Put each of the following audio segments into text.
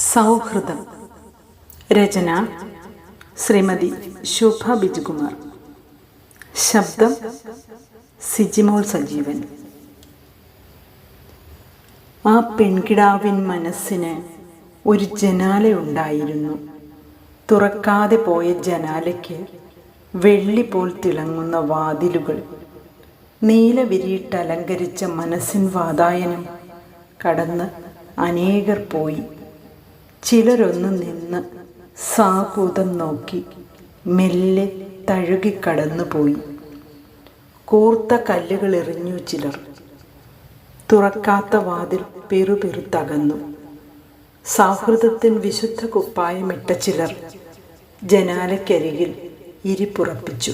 സൗഹൃദം. രചന ശ്രീമതി ശോഭ ബിജുകുമാർ. ശബ്ദം സിജിമോൾ സജീവൻ. ആ പെൺകിടാവിൻ മനസ്സിന് ഒരു ജനാലയുണ്ടായിരുന്നു. തുറക്കാതെ പോയ ജനാലയ്ക്ക് വെള്ളി പോൽ തിളങ്ങുന്ന വാതിലുകൾ. നീലവിരിയിട്ടലങ്കരിച്ച മനസ്സിൻ വാതായനം കടന്ന് അനേകർ പോയി. ചിലരൊന്ന് നിന്ന് സാകൂതം നോക്കി മെല്ലെ തഴുകിക്കടന്നുപോയി. കൂർത്ത കല്ലുകൾ എറിഞ്ഞു ചിലർ. തുറക്കാത്ത വാതിൽ പെറുപെറുത്തകന്നു. സൗഹൃദത്തിൻ വിശുദ്ധ കുപ്പായമിട്ട ചിലർ ജനാലയ്ക്കരികിൽ ഇരിപ്പുറപ്പിച്ചു.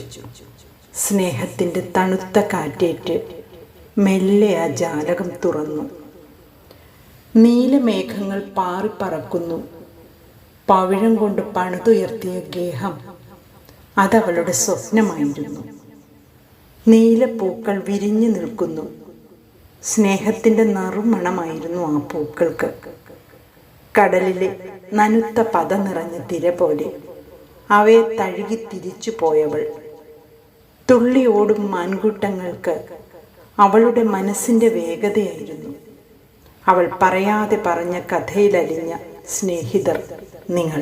സ്നേഹത്തിൻ്റെ തണുത്ത കാറ്റേറ്റ് മെല്ലെ ആ ജാലകം തുറന്നു. നീലമേഘങ്ങൾ പാറിപ്പറക്കുന്നു. പവിഴം കൊണ്ട് പണിതുയർത്തിയ ഗേഹം അതവളുടെ സ്വപ്നമായിരുന്നു. നീലപ്പൂക്കൾ വിരിഞ്ഞു നിൽക്കുന്നു. സ്നേഹത്തിൻ്റെ നറുമണമായിരുന്നു ആ പൂക്കൾക്ക്. കടലിലെ നനുത്ത പത നിറഞ്ഞ തിര പോലെ അവയെ തഴുകി തിരിച്ചു പോയവൾ. തുള്ളിയോടും മാൻകൂട്ടങ്ങൾക്ക് അവളുടെ മനസ്സിൻ്റെ വേഗതയായിരുന്നു. അവൾ പറയാതെ പറഞ്ഞ കഥയിലലിഞ്ഞ സ്നേഹിതർ നിങ്ങൾ.